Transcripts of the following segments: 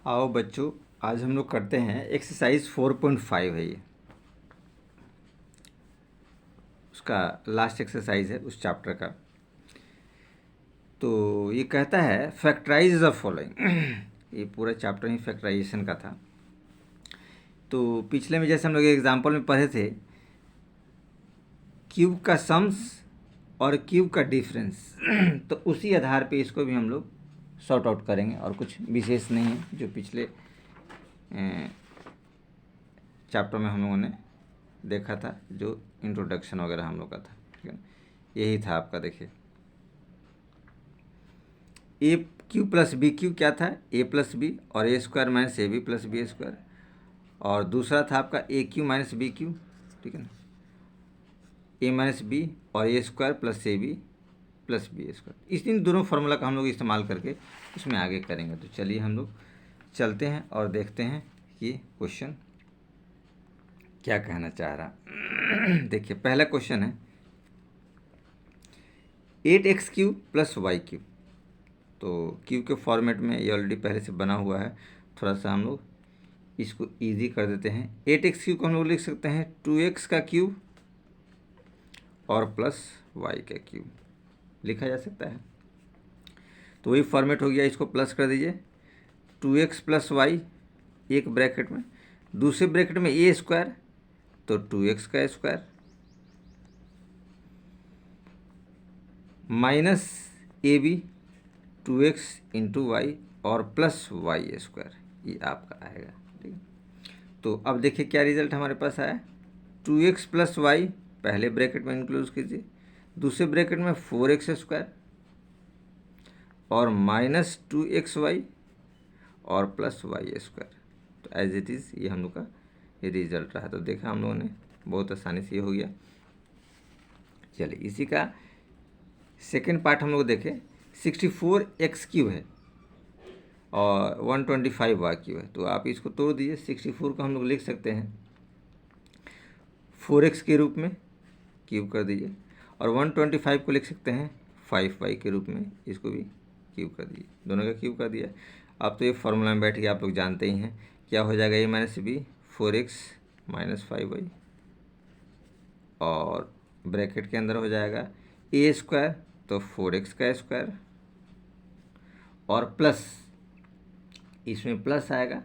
आओ बच्चों, आज हम लोग करते हैं एक्सरसाइज 4.5 है ये, उसका लास्ट एक्सरसाइज है उस चैप्टर का। तो ये कहता है फैक्टराइज द फॉलोइंग। ये पूरा चैप्टर ही फैक्टराइजेशन का था। तो पिछले में जैसे हम लोग एग्जाम्पल में पढ़े थे, क्यूब का सम्स और क्यूब का डिफरेंस तो उसी आधार पे इसको भी हम लोग सॉर्ट आउट करेंगे, और कुछ विशेष नहीं है जो पिछले चैप्टर में हम लोगों ने देखा था, जो इंट्रोडक्शन वगैरह हम लोग का था। ठीक है, यही था आपका। देखिए A cube plus B cube क्या था, ए प्लस बी, और A square minus A B plus B square, और दूसरा था आपका A cube minus B cube. ठीक है ना, ए माइनस बी और A square plus A B plus B square. इस इन दोनों फार्मूला का हम लोग इस्तेमाल करके उसमें आगे करेंगे। तो चलिए हम लोग चलते हैं और देखते हैं कि क्वेश्चन क्या कहना चाह रहा। देखिए पहला क्वेश्चन है 8x cube plus Y cube. तो क्यूब के फॉर्मेट में ये ऑलरेडी पहले से बना हुआ है, थोड़ा सा हम लोग इसको इजी कर देते हैं। 8x क्यूब को हम लोग लिख सकते हैं 2x का क्यूब और प्लस वाई का क्यूब लिखा जा सकता है। तो वही फॉर्मेट हो गया, इसको प्लस कर दीजिए। 2x प्लस वाई एक ब्रैकेट में, दूसरे ब्रैकेट में ए स्क्वायर तो 2x का square minus A B 2x into Y और प्लस वाई स्क्वायर, ये आपका आएगा। ठीक है, तो अब देखिए क्या रिजल्ट हमारे पास आया। 2x प्लस वाई पहले ब्रैकेट में इंक्लूड कीजिए, दूसरे ब्रैकेट में 4x स्क्वायर और माइनस 2x वाई और प्लस वाई स्क्वायर। तो एज इट इज़ ये हम लोग का ये रिजल्ट रहा। तो देखा हम लोगों ने, बहुत आसानी से ये हो गया। चलिए इसी का सेकेंड पार्ट हम लोग देखें। 64x क्यूब है और 125 वाई क्यूब है। तो आप इसको तोड़ दीजिए। 64 को हम लोग लिख सकते हैं 4x के रूप में, क्यूब कर दीजिए, और 125 को लिख सकते हैं 5y के रूप में, इसको भी क्यूब कर दीजिए। दोनों का क्यूब कर दिया। अब तो ये फॉर्मूला में बैठ के आप लोग जानते ही हैं क्या हो जाएगा। ए minus B 4x minus 5y, और ब्रैकेट के अंदर हो जाएगा ए स्क्वायर तो 4x का स्क्वायर और प्लस, इसमें प्लस आएगा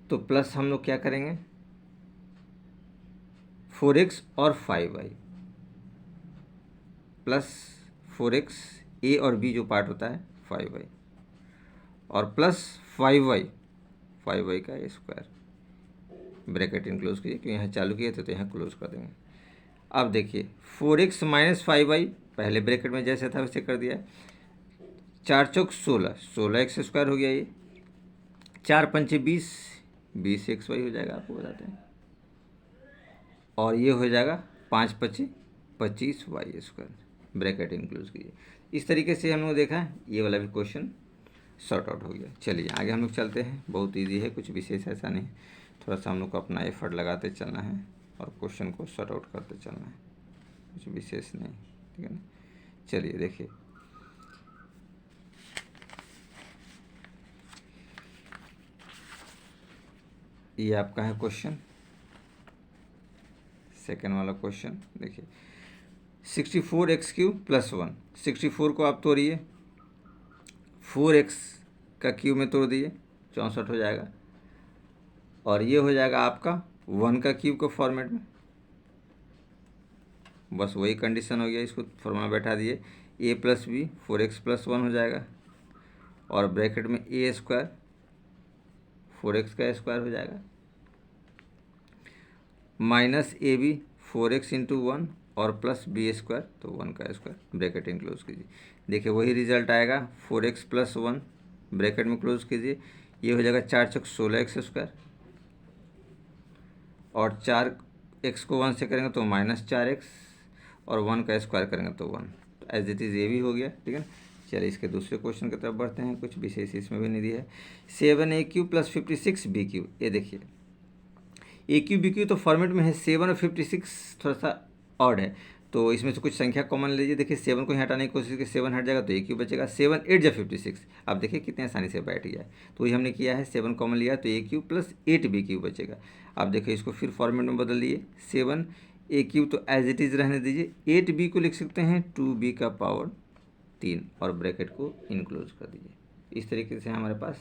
तो प्लस हम लोग क्या करेंगे 4x और 5y प्लस 4x ए और बी जो पार्ट होता है 5y और प्लस 5y का स्क्वायर, ब्रैकेट इनक्लोज कीजिए क्योंकि यहाँ चालू किए थे तो यहाँ क्लोज कर देंगे। अब देखिए 4x माइनस 5y पहले ब्रैकेट में जैसे था वैसे कर दिया। 4 चौक 16x स्क्वायर हो गया। ये 4 पंचे 20 xy हो जाएगा, आपको बताते हैं। और ये हो जाएगा 5 पच्चे 25 वाई स्क्वायर, ब्रैकेट इंक्लूड कीजिए। इस तरीके से हम लोग देखा है, ये वाला भी क्वेश्चन सॉर्ट आउट हो गया। चलिए आगे हम लोग चलते हैं। बहुत इजी है, कुछ विशेष ऐसा नहीं, थोड़ा सा हम लोग को अपना एफर्ट लगाते चलना है और क्वेश्चन को सॉर्ट आउट करते चलना है, कुछ विशेष नहीं। ठीक है ना, चलिए देखिए ये आपका है क्वेश्चन, सेकेंड वाला क्वेश्चन। देखिए 64x क्यूब प्लस 1, 64 को आप तोड़िए, 4x का क्यूब में तोड़ दीजिए 64 हो जाएगा, और ये हो जाएगा आपका 1 का क्यूब का फॉर्मेट में। बस वही कंडीशन हो गया, इसको फॉर्मूला बैठा दिए। ए प्लस बी 4x प्लस 1 हो जाएगा, और ब्रैकेट में ए स्क्वायर 4x का स्क्वायर हो जाएगा minus A B 4x into 1 और प्लस बी स्क्वायर तो 1 का स्क्वायर, ब्रैकेट इनक्लोज कीजिए। देखिए वही रिजल्ट आएगा 4x प्लस 1 ब्रैकेट में क्लोज कीजिए, ये हो जाएगा 4 चौक 16x स्क्वायर, और 4x को 1 से करेंगे तो माइनस 4x, और 1 का स्क्वायर करेंगे तो 1। तो एज इट इज़ ये भी हो गया। ठीक है ना, चलिए इसके दूसरे क्वेश्चन की तरफ बढ़ते हैं। कुछ विशेष इसमें भी नहीं दिया है। 7a cube plus 56 B cube. ये देखिए ए क्यू बी क्यू तो फॉर्मेट में है 7 और 56 थोड़ा सा ऑड है, तो इसमें से कुछ संख्या कॉमन लीजिए। देखिए 7 को यहाँ हटाने की कोशिश की, 7 हट जाएगा तो A³ बचेगा। 7 8 जा 56। अब देखिए कितने आसानी से बैठ गया है। तो ये हमने किया है, 7 कॉमन लिया तो A³ प्लस 8B³ बचेगा। अब देखिए इसको फिर फॉर्मेट में बदल दिए, 7A³ तो एज इट इज़ रहने दीजिए, 8B को लिख सकते हैं 2B का पावर 3 और ब्रैकेट को इनक्लोज कर दीजिए। इस तरीके से हमारे पास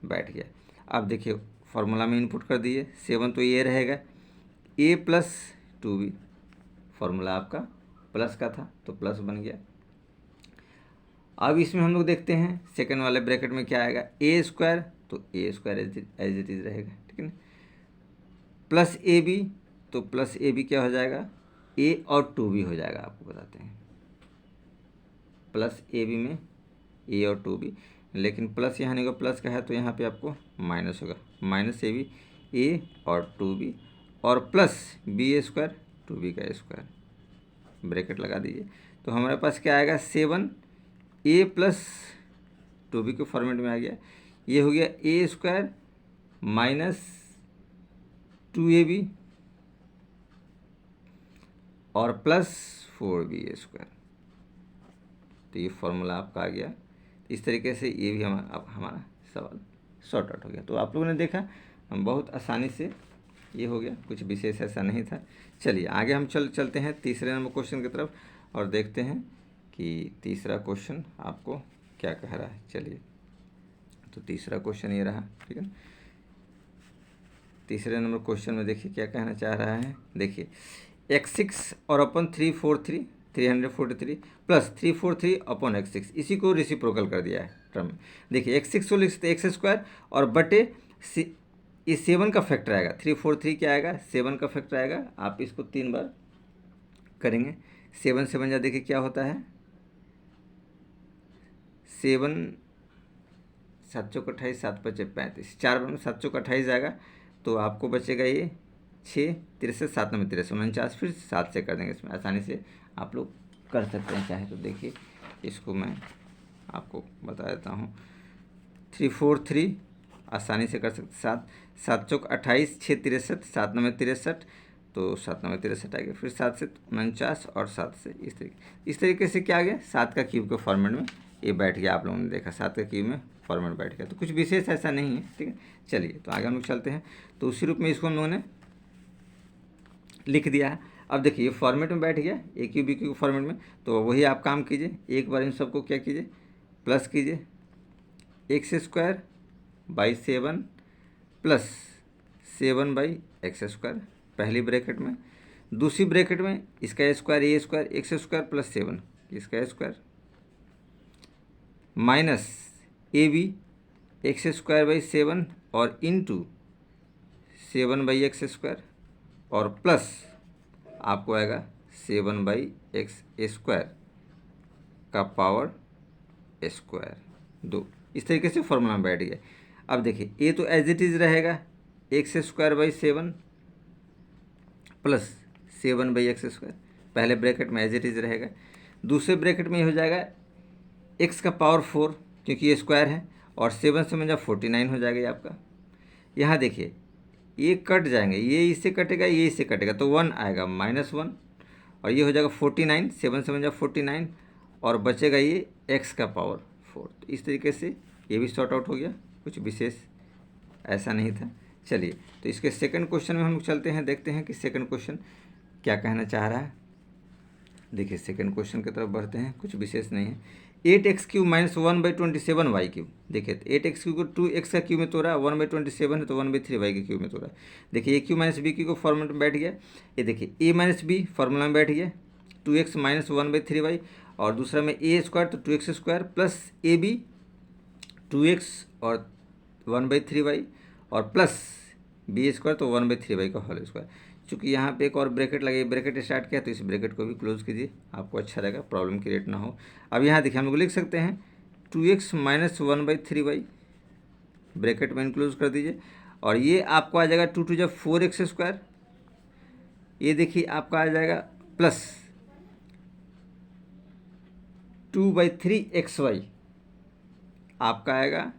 बैठ गया। अब देखिए फार्मूला में इनपुट कर दिए, 7 तो ये रहेगा A प्लस 2B, फार्मूला आपका प्लस का था तो प्लस बन गया। अब इसमें हम लोग देखते हैं सेकंड वाले ब्रैकेट में क्या आएगा, A² तो A² एज इट इज़ रहेगा, ठीक है ना। प्लस AB तो प्लस AB क्या हो जाएगा, A और 2B हो जाएगा। आपको बताते हैं प्लस AB में A और 2B, लेकिन प्लस यहाँ नहीं होगा, प्लस का है तो यहाँ पे आपको माइनस होगा, माइनस AB A और 2B और प्लस B² 2B का स्क्वायर, ब्रैकेट लगा दीजिए। तो हमारे पास क्या आएगा, 7A प्लस 2B के फॉर्मेट में आ गया। ये हो गया A² माइनस 2AB और प्लस 4B²। तो ये फॉर्मूला आपका आ गया। इस तरीके से ये भी हमारा सवाल सॉर्ट आउट हो गया। तो आप लोगों ने देखा हम बहुत आसानी से ये हो गया, कुछ विशेष ऐसा नहीं था। चलिए आगे हम चलते हैं तीसरे नंबर क्वेश्चन की तरफ और देखते हैं कि तीसरा क्वेश्चन आपको क्या कह रहा है। चलिए तो तीसरा क्वेश्चन ये रहा, ठीक है। तीसरे नंबर क्वेश्चन में देखिए क्या कहना चाह रहा है। देखिए x6 और अपन 343 प्लस 343 अपॉन x6, इसी को रेसिप्रोकल कर दिया है टर्म में। देखिए x6 को लिख सकते x² और बटे ये 7 का फैक्टर आएगा, 343 क्या आएगा, 7 का फैक्टर आएगा। आप इसको 3 बार करेंगे, 7 7 जा देखिए क्या होता है, 7 7 चौक 28 7 5 35, 4 बार में 7 चौक 28 आएगा तो आपको बचेगा ये 6 63 7 9 63 49, फिर 7 से कर देंगे। इसमें आसानी से आप लोग कर सकते हैं चाहे तो। देखिए इसको मैं आपको बता देता हूँ, 343 आसानी से कर सकते, 7 7 चौक 28 6 63 7 9 63, तो 7 9 63 आ गया, फिर 7 से 49 और 7 से इस तरीके से क्या आ गया, 7 का क्यूब के फॉर्मेट में ये बैठ गया। आप लोगों ने देखा 7 का क्यूब में फॉर्मेट बैठ गया, तो कुछ विशेष ऐसा नहीं है, ठीक है। चलिए तो आगे हम लोग चलते हैं। तो उसी रूप में इसको हम लोगों ने लिख दिया है। अब देखिए ये फॉर्मेट में बैठ गया, A³ BQ फॉर्मेट में, तो वही आप काम कीजिए, एक बार इन सबको क्या कीजिए, प्लस कीजिए, x² बाई 7 प्लस 7/x², पहली ब्रैकेट में। दूसरी ब्रैकेट में इसका स्क्वायर A² x² प्लस 7 इसका स्क्वायर माइनस AB x²/7 और इंटू 7/x² और प्लस आपको आएगा 7/x² का पावर स्क्वायर 2। इस तरीके से फॉर्मूला में बैठ गया। अब देखिए ए तो एज इट इज़ रहेगा, x²/7 प्लस 7/x², पहले ब्रैकेट में एज इट इज़ रहेगा। दूसरे ब्रैकेट में ये हो जाएगा x का पावर 4 क्योंकि ये स्क्वायर है, और 7 से मतलब 49 हो जाएगा ये आपका। यहाँ देखिए ये कट जाएंगे, ये इससे कटेगा ये इससे कटेगा, तो 1 आएगा -1 और ये हो जाएगा 49, 7 से मतलब 49 और बचेगा ये x का पावर 4। तो इस तरीके से ये भी सॉर्ट आउट हो गया, कुछ विशेष ऐसा नहीं था। चलिए तो इसके सेकंड क्वेश्चन में हम लोग चलते हैं, देखते हैं कि सेकंड क्वेश्चन क्या कहना चाह रहा है। देखिए सेकंड क्वेश्चन की तरफ बढ़ते हैं, कुछ विशेष नहीं है। 8x³ minus 1/27y³। देखिए 8x³ को 2x का क्यूब में तोड़ा, 1/27 है तो 1/3y के क्यूब में तोड़ा। देखिए A³ माइनस B³ को फॉर्मूला में बैठ गया। ये देखिए A माइनस B फॉर्मूला में बैठ गया, 2x माइनस 1/3y, और दूसरा में A² तो 2x² प्लस AB 2x और 1/3y और प्लस B² तो 1/3y का होल स्क्वायर। चूँकि यहाँ पे एक और ब्रैकेट लगे, ब्रैकेट स्टार्ट किया तो इस ब्रैकेट को भी क्लोज कीजिए, आपको अच्छा रहेगा, प्रॉब्लम क्रिएट ना हो। अब यहाँ देखिए हम लोग लिख सकते हैं 2x माइनस 1/3y, ब्रैकेट में इनक्लोज कर दीजिए, और ये आपको आ जाएगा 2 2 4x²। ये देखिए आपका आ जाएगा प्लस 2/3xy, आपका आएगा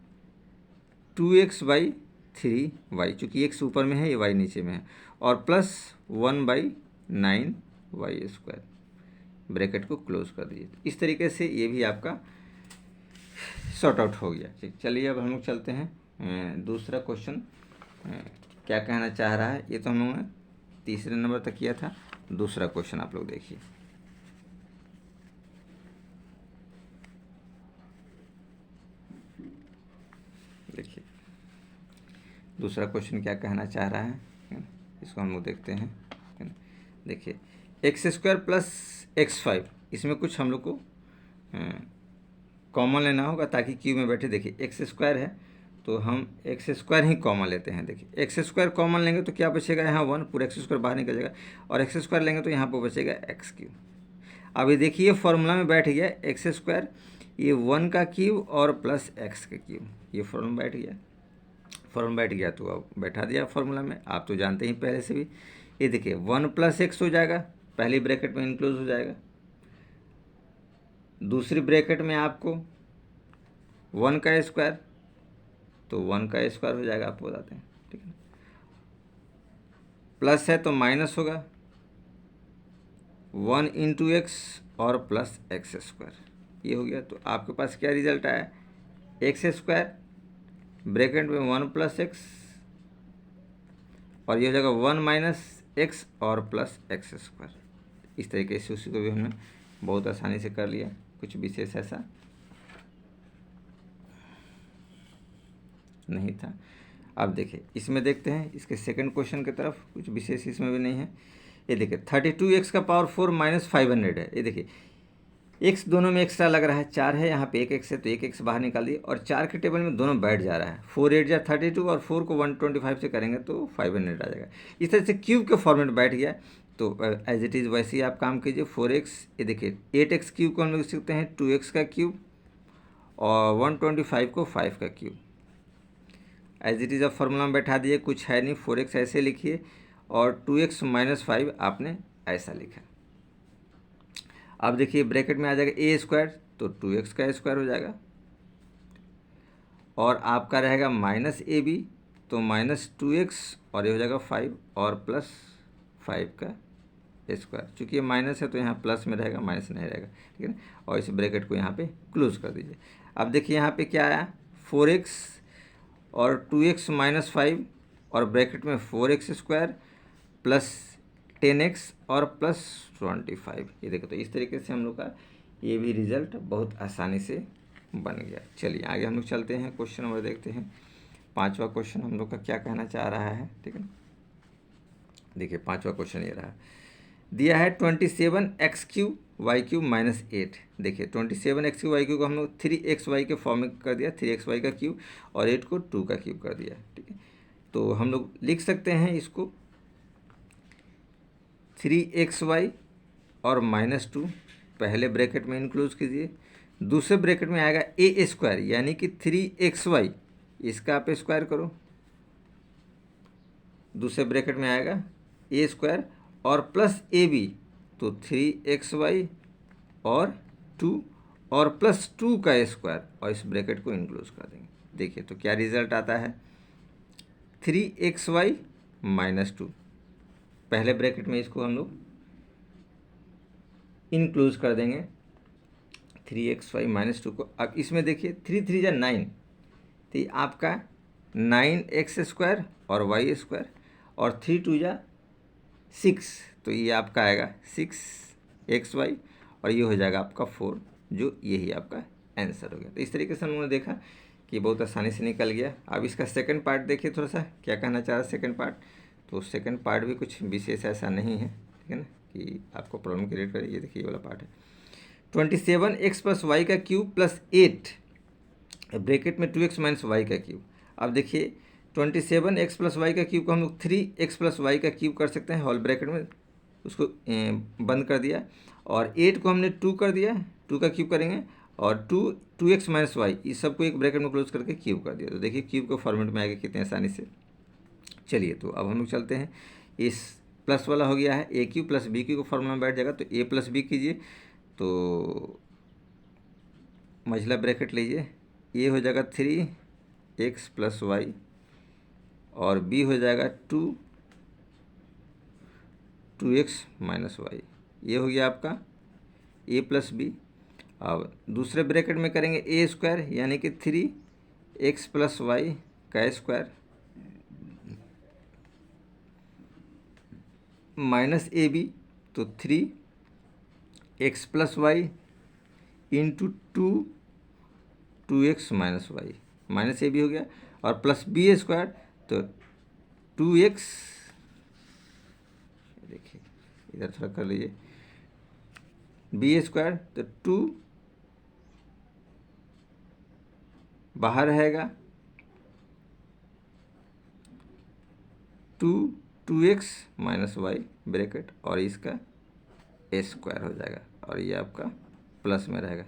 2x/3y, चूँकि x ऊपर में है ये y नीचे में है, और प्लस 1/9y²। ब्रैकेट को क्लोज कर दीजिए। इस तरीके से ये भी आपका सॉर्ट आउट हो गया। ठीक, चलिए अब हम लोग चलते हैं दूसरा क्वेश्चन क्या कहना चाह रहा है। ये तो हम लोगों ने तीसरे नंबर तक किया था। दूसरा क्वेश्चन आप लोग देखिए। देखिए दूसरा क्वेश्चन क्या कहना चाह रहा है ना? इसको हम लोग देखते हैं, है ना। देखिए x² प्लस x5, इसमें कुछ हम लोग को कॉमन लेना होगा ताकि क्यूब में बैठे। देखिए x² है तो हम x² ही कॉमन लेते हैं। देखिए x² कॉमन लेंगे तो क्या बचेगा, यहाँ 1, पूरा x² बाहर निकल जाएगा, और x² लेंगे तो यहाँ पर बचेगा x³। अभी देखिए फॉर्मूला में बैठ गया x², ये 1 का क्यूब और प्लस x का क्यूब, ये फॉर्मूला बैठ गया। फॉर्मूला बैठ गया तो अब बैठा दिया फॉर्मूला में, आप तो जानते ही पहले से भी। ये देखिए 1 प्लस x हो जाएगा, पहली ब्रैकेट में इंक्लूड हो जाएगा। दूसरी ब्रैकेट में आपको 1 का स्क्वायर, तो 1 का स्क्वायर हो जाएगा, आपको बताते हैं, ठीक है। प्लस है तो माइनस होगा, 1 इंटू एक्स और प्लस x², ये हो गया। तो आपके पास क्या रिजल्ट आया, x² ब्रैकेट में 1 प्लस एक्स, और ये हो जाएगा 1 माइनस एक्स और प्लस x²। इस तरीके से उसी को भी हमने बहुत आसानी से कर लिया, कुछ विशेष ऐसा नहीं था। अब देखिए इसमें देखते हैं इसके सेकंड क्वेश्चन की तरफ, कुछ विशेष इसमें भी नहीं है। ये देखिए 32x का पावर 4 माइनस 500 है। ये देखिए x दोनों में एक्स्ट्रा लग रहा है, 4 है यहाँ पे, एक x है तो एक x बाहर निकाल दिए, और 4 के टेबल में दोनों बैठ जा रहा है। 4 8 जा 32 और 4 को 125 से करेंगे तो 500 आ जाएगा। इस तरह से क्यूब के फॉर्मेट बैठ गया। तो एज इट इज़ वैसे ही आप काम कीजिए। 4x, ये देखिए 8x क्यूब को हम लोग लिख सकते हैं 2x का क्यूब, और 125 को 5 का क्यूब। एज इट इज़ अब फॉर्मूला में बैठा दिए, कुछ है नहीं। 4x ऐसे लिखिए और 2x माइनस 5 आपने ऐसा लिखा। अब देखिए ब्रैकेट में आ जाएगा a², तो 2x का स्क्वायर हो जाएगा, और आपका रहेगा माइनस ab, तो माइनस 2x, और ये हो जाएगा 5 और प्लस 5 का स्क्वायर। चूँकि ये माइनस है तो यहाँ प्लस में रहेगा, माइनस नहीं रहेगा, ठीक है ना। और इस ब्रैकेट को यहाँ पे क्लोज कर दीजिए। अब देखिए यहाँ पे क्या आया, 4x और 2x माइनस 5 और ब्रैकेट में 4x² प्लस 10x और प्लस 25। ये देखो, तो इस तरीके से हम लोग का ये भी रिजल्ट बहुत आसानी से बन गया। चलिए आगे हम लोग चलते हैं, क्वेश्चन नंबर देखते हैं। पांचवा क्वेश्चन हम लोग का क्या कहना चाह रहा है, ठीक है। देखिए पांचवा क्वेश्चन ये रहा, दिया है 27x³ y³ माइनस 8। देखिए 27x³ y³ को हम लोग 3xy के फॉर्म में कर दिया, 3xy का क्यूब, और 8 को 2 का क्यूब कर दिया, ठीक है। तो हम लोग लिख सकते हैं इसको 3xy और माइनस 2 पहले ब्रैकेट में इंक्लूड कीजिए। दूसरे ब्रैकेट में आएगा a² यानी कि 3xy, इसका आप स्क्वायर करो। दूसरे ब्रैकेट में आएगा a² और प्लस ab, तो 3xy और 2 और प्लस 2 का स्क्वायर, और इस ब्रैकेट को इंक्लूड कर देंगे। देखिए तो क्या रिजल्ट आता है, 3xy माइनस 2, पहले ब्रैकेट में इसको हम लोग इंक्लूड कर देंगे 3xy माइनस 2 को। अब इसमें देखिए 3 3 जा 9, तो ये आपका 9x² और y², और 3 2 जा 6, तो ये आपका आएगा 6xy, और ये हो जाएगा आपका 4, जो यही आपका आंसर हो गया। तो इस तरीके से हम लोगों ने देखा कि बहुत आसानी से निकल गया। अब इसका सेकंड पार्ट देखिए, थोड़ा सा क्या कहना चाह रहा है सेकंड पार्ट। तो सेकंड पार्ट भी कुछ विशेष ऐसा नहीं है, ठीक है ना, कि आपको प्रॉब्लम क्रिएट करे। ये देखिए ये वाला पार्ट है, 27x प्लस वाई का क्यूब प्लस 8 ब्रैकेट में 2x माइनस वाई का क्यूब। अब देखिए 27x प्लस वाई का क्यूब को हम लोग 3x प्लस वाई का क्यूब कर सकते हैं, होल ब्रैकेट में उसको बंद कर दिया, और 8 को हमने 2 कर दिया, 2 का क्यूब करेंगे, और 2x माइनस वाई, इस सबको एक ब्रैकेट में क्लोज करके क्यूब कर दिया। तो देखिए क्यूब के फॉर्मेट में आएगा कितने आसानी से। चलिए तो अब हम लोग चलते हैं, इस प्लस वाला हो गया है, a³ प्लस b³ को फॉर्मूला में बैठ जाएगा, तो a प्लस बी कीजिए, तो मझला ब्रैकेट लीजिए, ये हो जाएगा 3x प्लस वाई, और b हो जाएगा 2x माइनस वाई। ये हो गया आपका ए प्लस बी। अब दूसरे ब्रैकेट में करेंगे ए स्क्वायर यानी कि 3x प्लस वाई का स्क्वायर माइनस ए बी, तो 3x plus Y into 2x minus Y, minus A B हो गया, और प्लस बी स्क्वायर, तो 2x, देखिए इधर थोड़ा कर लीजिए, बी स्क्वायर, तो 2 बाहर रहेगा, 2x माइनस वाई ब्रैकेट, और इसका ए स्क्वायर हो जाएगा, और ये आपका प्लस में रहेगा।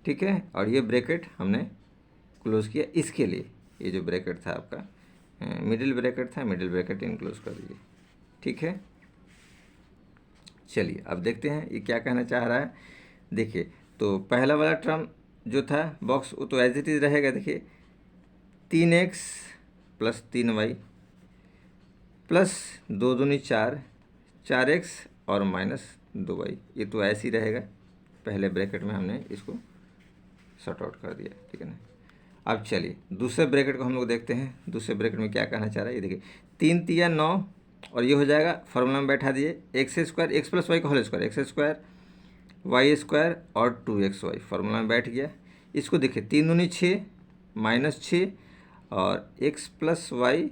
ठीक है, और ये ब्रैकेट हमने क्लोज किया इसके लिए। ये जो ब्रैकेट था आपका मिडिल ब्रैकेट था, मिडिल ब्रैकेट इनक्लोज कर दीजिए। ठीक है, चलिए अब देखते हैं ये क्या कहना चाह रहा है। देखिए, तो पहला वाला टर्म जो था बॉक्स, वो तो एज इट इज रहेगा। देखिए 3x प्लस 3y प्लस 2 दूनी 4, 4x और माइनस 2y, ये तो ऐसे ही रहेगा। पहले ब्रैकेट में हमने इसको सॉर्ट आउट कर दिया। ठीक है ना। अब चलिए दूसरे ब्रैकेट को हम लोग देखते हैं। दूसरे ब्रैकेट में क्या कहना चाह रहा है, ये देखिए 3 तिया 9, और ये हो जाएगा, फार्मूला में बैठा दिए, X square X plus Y का whole square, X square Y square और 2xy, फार्मूला में बैठ गया। इसको देखिए 3 दूनी 6 माइनस 6 और x प्लस वाई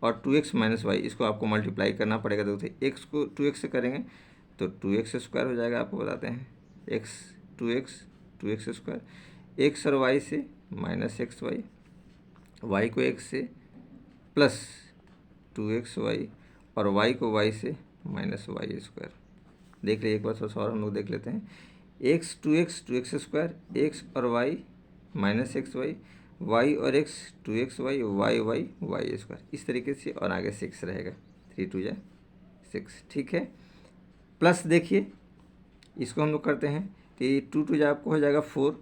और 2x माइनस वाई, इसको आपको मल्टीप्लाई करना पड़ेगा। देखिए x को 2x से करेंगे तो 2x स्क्वायर हो जाएगा, आपको बताते हैं, x 2x स्क्वायर, x और y से माइनस एक्स वाई, वाई को x से प्लस 2xy और y को y से माइनस वाई स्क्वायर। देख लीजिए एक बार थोड़ा सा और हम लोग देख लेते हैं, x 2x स्क्वायर, x और y minus X Y, Y और x 2xy वाई स्क्वायर, इस तरीके से, और आगे 6 रहेगा, 3 2 जा 6। ठीक है, प्लस देखिए इसको हम लोग करते हैं, तो ये 2 2 जा आपको हो जाएगा 4,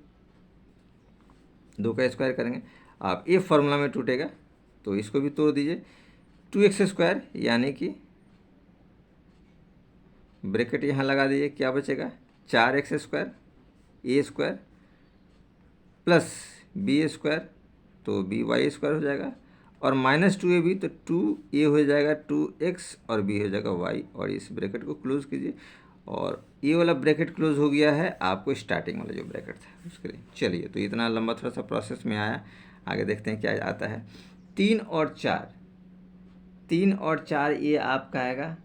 2 का स्क्वायर करेंगे, आप ये फार्मूला में टूटेगा तो इसको भी तोड़ दीजिए, 2x स्क्वायर यानी कि ब्रैकेट यहाँ लगा दीजिए, क्या बचेगा, 4x स्क्वायर ए स्क्वायर प्लस बी स्क्वायर, तो बी वाई स्क्वायर हो जाएगा, और माइनस 2ab, तो 2a हो जाएगा 2x और b हो जाएगा y, और इस ब्रैकेट को क्लोज कीजिए। और ये वाला ब्रैकेट क्लोज हो गया है आपको स्टार्टिंग वाला जो ब्रैकेट था उसके लिए। चलिए, तो इतना लंबा थोड़ा सा प्रोसेस में आया, आगे देखते हैं क्या आता है। 3 और 4 ये आपका आएगा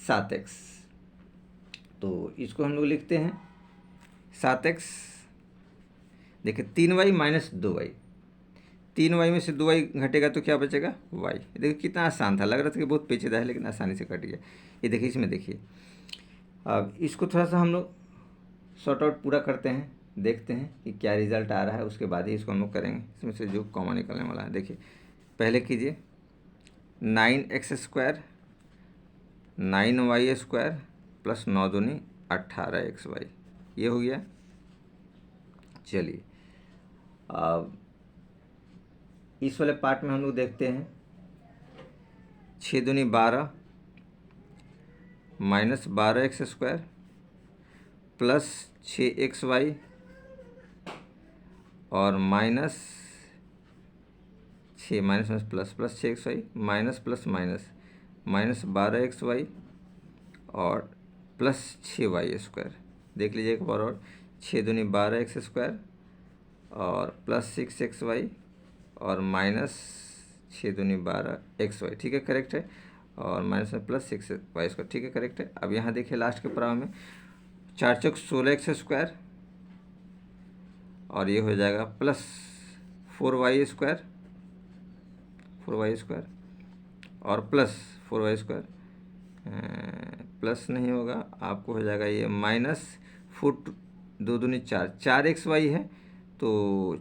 7x, तो इसको हम लोग लिखते हैं 7x। देखिए 3y माइनस 2y, 3y में से 2y घटेगा तो क्या बचेगा, y। देखिए कितना आसान था, लग रहा था कि बहुत पेचीदा है लेकिन आसानी से कट गया। ये देखिए इसमें देखिए, अब इसको थोड़ा सा हम लोग सॉर्ट आउट पूरा करते हैं, देखते हैं कि क्या रिजल्ट आ रहा है, उसके बाद ही इसको हम लोग करेंगे, इसमें से जो कॉमन निकलने वाला है। देखिए पहले कीजिए 9x square 9y square plus 9 दूनी 18xy, ये हो गया। चलिए अब इस वाले पार्ट में हम लोग देखते हैं, 6 दूनी 12 minus 12x square plus 6xy और minus 6 minus minus plus plus 6xy minus plus minus minus 12xy और प्लस 6y स्क्वायर। देख लीजिए एक बार और, 6 दूनी 12x स्क्वायर और प्लस 6xy और माइनस 6 दूनी 12xy, ठीक है करेक्ट है, और माइनस में प्लस 6y स्क्वायर, ठीक है करेक्ट है। अब यहाँ देखिए लास्ट के पड़ाव में 4 चौक 16x स्क्वायर और ये हो जाएगा प्लस 4y स्क्वायर और प्लस 4y स्क्वायर, प्लस नहीं होगा, आपको हो जाएगा ये माइनस 4 2 दूनी 4 4xy है तो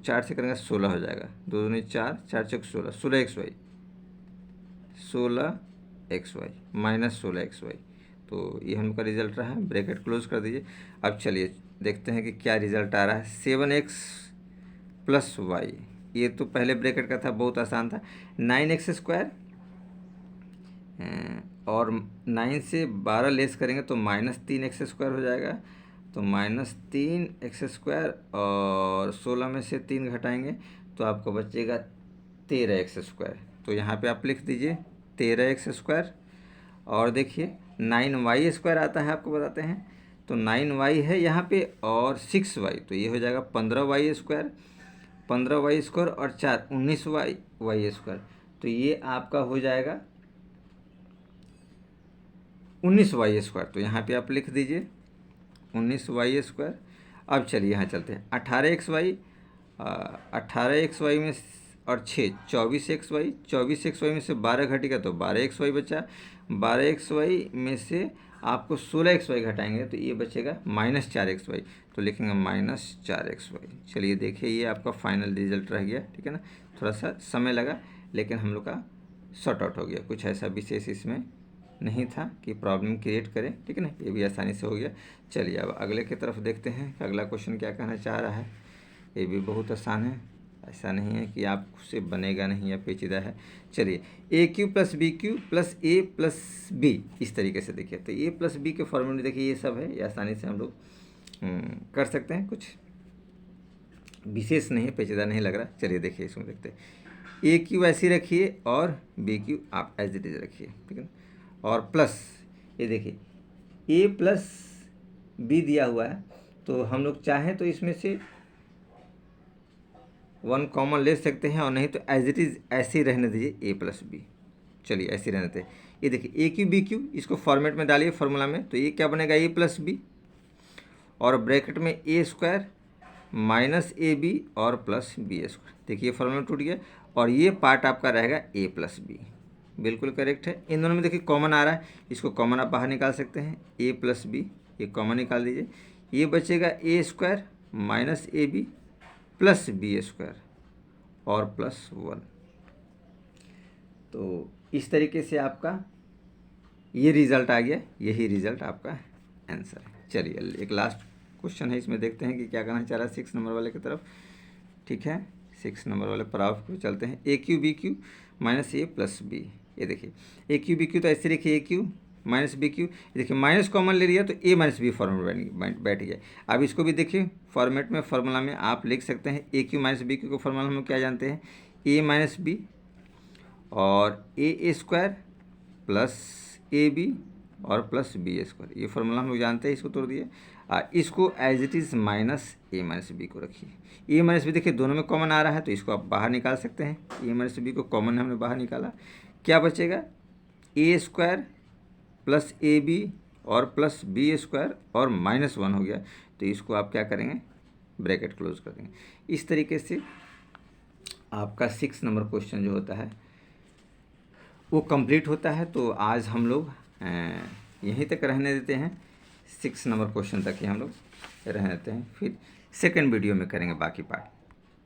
4 से करेंगे 16 हो जाएगा, 2 दूनी 4 4 चौक 16 16xy माइनस 16xy, तो ये हम लोग का रिजल्ट रहा है। ब्रैकेट क्लोज कर दीजिए। अब चलिए देखते हैं कि क्या रिजल्ट आ रहा है। 7x प्लस वाई, ये तो पहले ब्रैकेट का था, बहुत आसान था। 9x स्क्वायर और 9 से 12 लेस करेंगे तो -3x² हो जाएगा, तो -3x² और 16 में से 3 घटाएंगे तो आपको बचेगा 13x²। तो यहाँ पे आप लिख दीजिए 13x²। और देखिए 9y² आता है, आपको बताते हैं, तो 9y है यहाँ पे और 6y, तो ये हो जाएगा 15y², 15y² और 4 19y² तो ये आपका हो जाएगा 19y²। तो यहाँ पे आप लिख दीजिए 19y²। अब चलिए यहाँ चलते हैं 18xy, 18xy में और 6 24xy, 24xy में से 12 घटेगा तो 12xy बचा, 12xy में से आपको 16xy घटाएंगे तो ये बचेगा -4xy, तो लिखेंगे -4xy। चलिए देखिए ये आपका फाइनल रिजल्ट रह गया, ठीक है ना। थोड़ा सा समय लगा लेकिन हम लोग का सॉर्ट आउट हो गया, कुछ ऐसा विशेष इसमें नहीं था कि प्रॉब्लम क्रिएट करें, ठीक है ना, ये भी आसानी से हो गया। चलिए अब अगले की तरफ देखते हैं कि अगला क्वेश्चन क्या कहना चाह रहा है। ये भी बहुत आसान है, ऐसा नहीं है कि आपसे बनेगा नहीं या पेचीदा है। चलिए AQ + BQ + A + B, इस तरीके से देखिए, तो A + B के फॉर्मूले देखिए ये सब है, ये आसानी से हम लोग कर सकते हैं, कुछ विशेष नहीं है, पेचीदा नहीं लग रहा। चलिए देखिए इसमें देखते हैं, AQ ऐसी रखिए और BQ आप एज इट इज रखिए, ठीक है, और प्लस ये देखिए A + B दिया हुआ है, तो हम लोग चाहें तो इसमें से 1 कॉमन ले सकते हैं और नहीं तो एज इट इज़ ऐसे ही रहने दीजिए A + B। चलिए ऐसे ही रहने देते। ये देखिए AQ BQ इसको फॉर्मेट में डालिए फार्मूला में, तो ये क्या बनेगा A + B और ब्रैकेट में A² - AB और +B²। देखिए फार्मूला टूट गया और ये पार्ट आपका रहेगा A + B, बिल्कुल करेक्ट है। इन दोनों में देखिए कॉमन आ रहा है, इसको कॉमन आप बाहर निकाल सकते हैं, A + B ये कॉमन निकाल दीजिए, ये बचेगा A² - AB +B² और +1। तो इस तरीके से आपका ये रिज़ल्ट आ गया, यही रिज़ल्ट आपका आंसर है। चलिए एक लास्ट क्वेश्चन है, इसमें देखते हैं कि क्या कहना चाह रहा है 6 नंबर वाले की तरफ, ठीक है। 6 नंबर वाले पड़ाव को चलते हैं। AQ BQ - A + B, ये देखिए AQ BQ तो ऐसे लिखिए AQ - BQ, देखिए माइनस कॉमन ले लिया तो A - B फॉर्मेट में बैठ गया। अब इसको भी देखिए फॉर्मेट में, फार्मूला में आप लिख सकते हैं AQ - BQ को फॉर्मूला हम लोग क्या जानते हैं, A - B और AA² + AB और +B², ये फार्मूला हम लोग जानते हैं, इसको तोड़ दिए। इसको as it is -A - B को रखिए। A - B देखिए दोनों में कॉमन आ रहा है तो इसको आप बाहर निकाल सकते हैं, A - B को कॉमन हमने बाहर निकाला, क्या बचेगा A² + AB और +B² और -1 हो गया, तो इसको आप क्या करेंगे, ब्रैकेट क्लोज कर देंगे। इस तरीके से आपका 6 नंबर क्वेश्चन जो होता है वो कंप्लीट होता है। तो आज हम लोग यहीं तक रहने देते हैं, 6 नंबर क्वेश्चन तक ही हम लोग रहने देते हैं, फिर सेकंड वीडियो में करेंगे बाकी पार्ट।